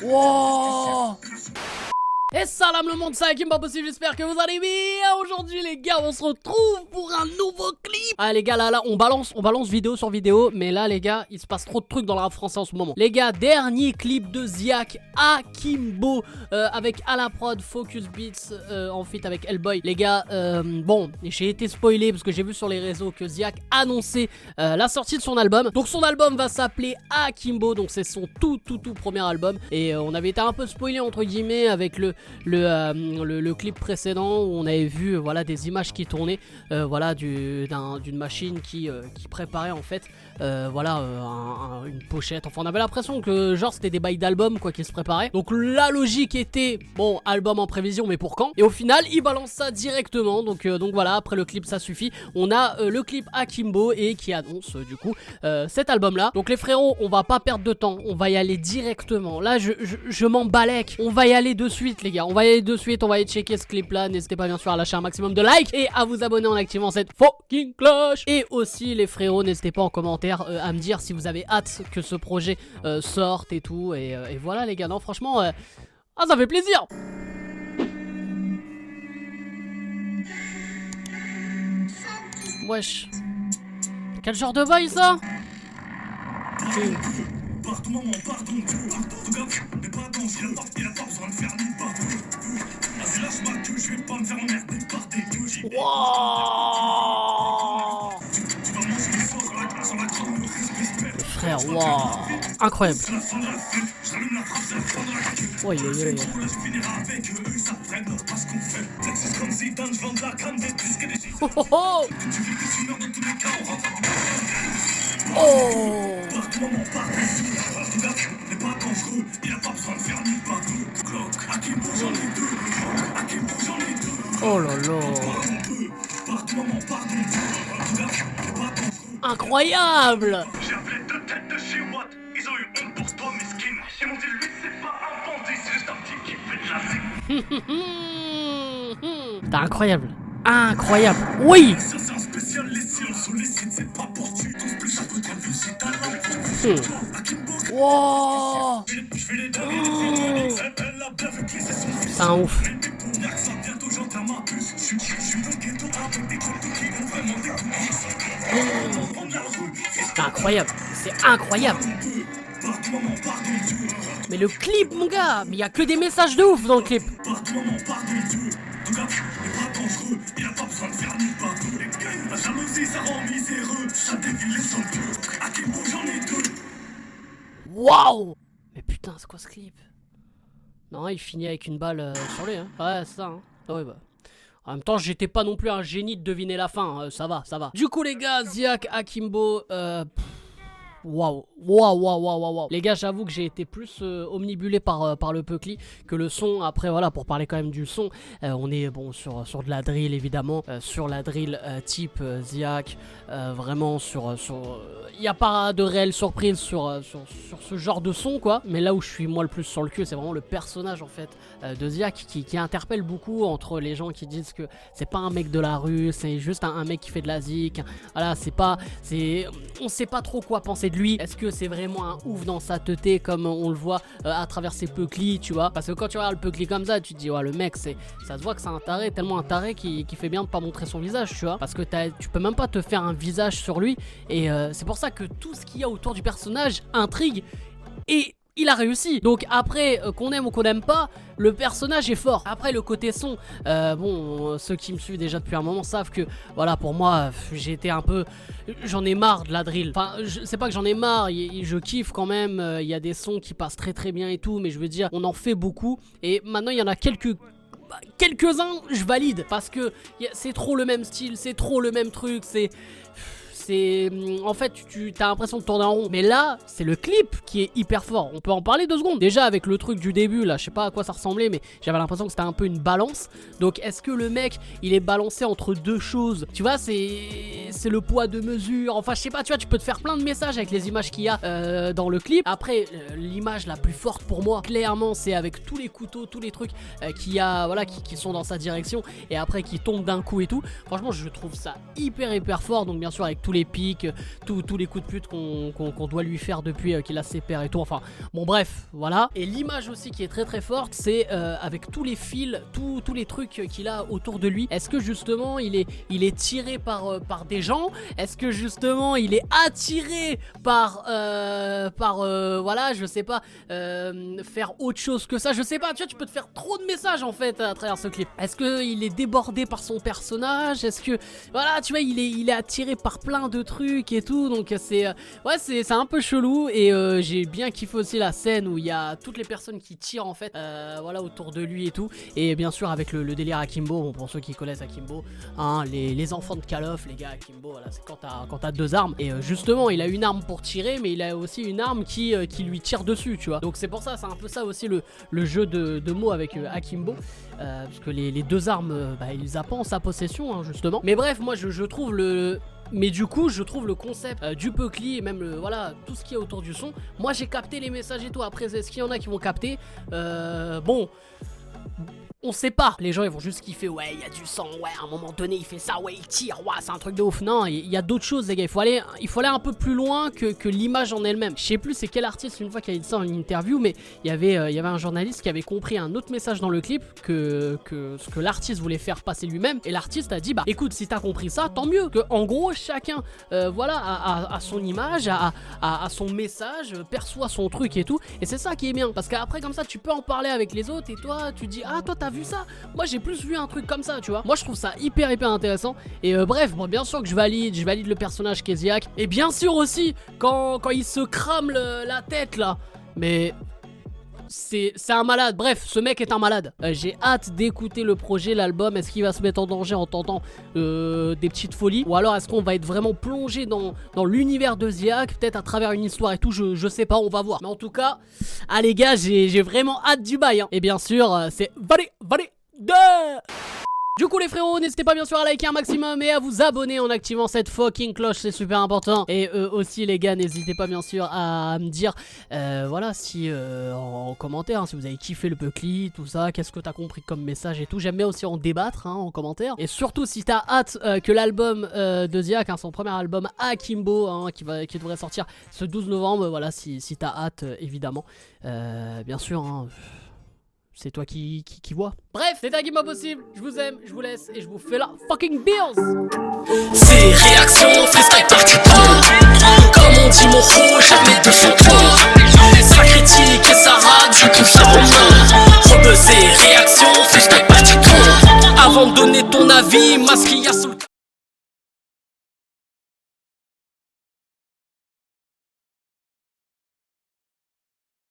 Wow. Et salam le monde, c'est Hakim, pas possible, j'espère que vous allez bien. Aujourd'hui les gars, on se retrouve pour un nouveau clip. Ah les gars, là, on balance vidéo sur vidéo. Mais là les gars, il se passe trop de trucs dans le rap français en ce moment. Les gars, dernier clip de Ziak, Akimbo, avec à la prod, Focus Beats, en feat avec Hellboy. Les gars, bon, j'ai été spoilé parce que j'ai vu sur les réseaux que Ziak annonçait la sortie de son album. Donc son album va s'appeler Akimbo, donc c'est son tout premier album. Et on avait été un peu spoilé entre guillemets avec le clip précédent où on avait vu voilà des images qui tournaient voilà d'une machine qui préparait en fait voilà une pochette. Enfin on avait l'impression que genre c'était des bails d'album quoi qui se préparaient. Donc la logique était bon, album en prévision mais pour quand? Et au final il balance ça directement. Donc voilà, après le clip ça suffit. On a le clip Akimbo et qui annonce du coup cet album là. Donc les frérots, on va pas perdre de temps, on va y aller directement. Là je m'en balèque, on va y aller de suite les gars, on va y aller de suite, on va aller checker ce clip là. N'hésitez pas bien sûr à lâcher un maximum de likes et à vous abonner en activant cette fucking cloche. Et aussi les frérots, n'hésitez pas en commentaire à me dire si vous avez hâte que ce projet sorte et tout. Et voilà les gars, non franchement ça fait plaisir. Wesh, quel genre de bail ça? Wow. Frère, wow, incroyable. Oui. Oh oh oh. Oh. Oh là là. Incroyable. J'ai appelé deux têtes de chez Watt. Ils ont eu honte pour toi, mesquine. J'ai monté lui, c'est pas inventé, c'est juste un petit qui fait de la C'est incroyable. Incroyable. Oui. C'est un spécial, les silences sur les sites, c'est pas pour tu. Ton plus chapeau de vue, c'est ta langue. Wow. C'est un ouf. C'est incroyable. C'est incroyable. Mais le clip mon gars, mais il y a que des messages de ouf dans le clip. Waouh. Mais putain, c'est quoi ce clip? Non, il finit avec une balle sur lui, hein. Ouais, c'est ça, hein. Ah ouais, bah. En même temps, j'étais pas non plus un génie de deviner la fin, hein. Ça va. Du coup, les gars, Ziak, Akimbo, waouh. Les gars, j'avoue que j'ai été plus omnibulé par le Peucli que le son. Après, voilà, pour parler quand même du son, on est bon sur de la drill évidemment, sur la drill type Ziak, vraiment sur il n'y a pas de réelle surprise sur ce genre de son quoi. Mais là où je suis moi le plus sur le cul, c'est vraiment le personnage en fait de Ziak qui interpelle beaucoup entre les gens qui disent que c'est pas un mec de la rue, c'est juste un mec qui fait de la zik. Voilà, on sait pas trop quoi penser de lui. Est-ce que c'est vraiment un ouf dans sa teuté comme on le voit à travers ses Peucli, tu vois? Parce que quand tu regardes le Peucli comme ça, tu te dis ouais, le mec ça se voit que c'est un taré, tellement un taré qui fait bien de pas montrer son visage, tu vois? Parce que tu peux même pas te faire un visage sur lui. Et c'est pour ça que tout ce qu'il y a autour du personnage intrigue. Et il a réussi. Donc après, qu'on aime ou qu'on n'aime pas, le personnage est fort. Après le côté son, bon, ceux qui me suivent déjà depuis un moment savent que voilà, pour moi, j'ai été un peu, j'en ai marre de la drill. Enfin, c'est pas que j'en ai marre, je kiffe quand même. Il y a des sons qui passent très bien et tout, mais je veux dire, on en fait beaucoup. Et maintenant, il y en a quelques-uns, je valide parce que c'est trop le même style, c'est trop le même truc, en fait tu as l'impression de tourner en rond. Mais là c'est le clip qui est hyper fort. On peut en parler 2 secondes. Déjà avec le truc du début là, je sais pas à quoi ça ressemblait, mais j'avais l'impression que c'était un peu une balance. Donc est-ce que le mec il est balancé entre 2 choses? Tu vois, c'est le poids de mesure. Enfin je sais pas, tu vois, tu peux te faire plein de messages avec les images qu'il y a dans le clip. Après l'image la plus forte pour moi clairement c'est avec tous les couteaux, tous les trucs qu'il y a, voilà, qui sont dans sa direction et après qui tombent d'un coup et tout. Franchement je trouve ça hyper fort. Donc bien sûr avec tous tous les pics, tous les coups de pute qu'on doit lui faire depuis qu'il a ses pères et tout. Enfin, bon bref, voilà. Et l'image aussi qui est très très forte, c'est avec tous les fils, tous les trucs qu'il a autour de lui. Est-ce que justement il est tiré par des gens? Est-ce que justement il est attiré par voilà, je sais pas, faire autre chose que ça, je sais pas, tu vois, tu peux te faire trop de messages en fait à travers ce clip. Est-ce qu'il est débordé par son personnage? Est-ce que, voilà, tu vois, il est attiré par plein de trucs et tout, donc c'est ouais, c'est un peu chelou. Et j'ai bien kiffé aussi la scène où il y a toutes les personnes qui tirent en fait, voilà, autour de lui et tout. Et bien sûr avec le délire Akimbo, bon, pour ceux qui connaissent Akimbo, hein, les enfants de Call of, les gars, Akimbo, voilà, c'est quand t'as deux armes. Et justement, il a une arme pour tirer, mais il a aussi une arme qui lui tire dessus, tu vois. Donc c'est pour ça, c'est un peu ça aussi le jeu de mots avec Akimbo, parce que les deux armes, bah, il les a pas en sa possession, hein, justement. Mais bref, moi je trouve mais du coup, je trouve le concept du Peucli et même voilà, tout ce qui est autour du son. Moi, j'ai capté les messages et tout. Après, est-ce qu'il y en a qui vont capter? Bon, on sait pas. Les gens, ils vont juste kiffer. Ouais, il y a du sang. Ouais, à un moment donné, il fait ça. Ouais, il tire. Ouais, c'est un truc de ouf. Non, il y a d'autres choses, les gars. Il faut aller un peu plus loin que l'image en elle-même. Je sais plus c'est quel artiste une fois qui a dit ça en interview, mais il y avait un journaliste qui avait compris un autre message dans le clip que ce que l'artiste voulait faire passer lui-même. Et l'artiste a dit, bah écoute, si t'as compris ça, tant mieux. Que en gros, chacun, voilà, a son image, a son message, perçoit son truc et tout. Et c'est ça qui est bien. Parce qu'après, comme ça, tu peux en parler avec les autres. Et toi, tu dis, ah, toi, t'as vu ça? Moi j'ai plus vu un truc comme ça, tu vois. Moi je trouve ça hyper intéressant. Et bref, bon, bien sûr que je valide le personnage Keziak. Et bien sûr aussi quand il se crame la tête là. Mais c'est un malade. Bref, ce mec est un malade. J'ai hâte d'écouter le projet, l'album. Est-ce qu'il va se mettre en danger en tentant des petites folies, ou alors est-ce qu'on va être vraiment plongé dans l'univers de Ziak, peut-être à travers une histoire et tout, je sais pas, on va voir. Mais en tout cas, ah les gars, j'ai vraiment hâte du bail, hein. Et bien sûr, c'est validé. Du coup les frérots, n'hésitez pas bien sûr à liker un maximum et à vous abonner en activant cette fucking cloche, c'est super important. Et aussi les gars, n'hésitez pas bien sûr à me dire, voilà, si en commentaire, hein, si vous avez kiffé le Peucli, tout ça, qu'est-ce que t'as compris comme message et tout. J'aime bien aussi en débattre, hein, en commentaire. Et surtout si t'as hâte que l'album de Ziak, hein, son premier album Akimbo, hein, qui devrait sortir ce 12 novembre, voilà, si t'as hâte, évidemment, bien sûr, hein. C'est toi qui vois. Bref, c'était un game possible. Je vous aime, je vous laisse et je vous fais la fucking bills. C'est réaction, freestyle parti comme on dit mon rouge, jamais de fantôme. Ça critique et ça rate, du coup ça remonte. Rebuzzer, réaction, freestyle parti avant de donner ton avis, masque y a sous le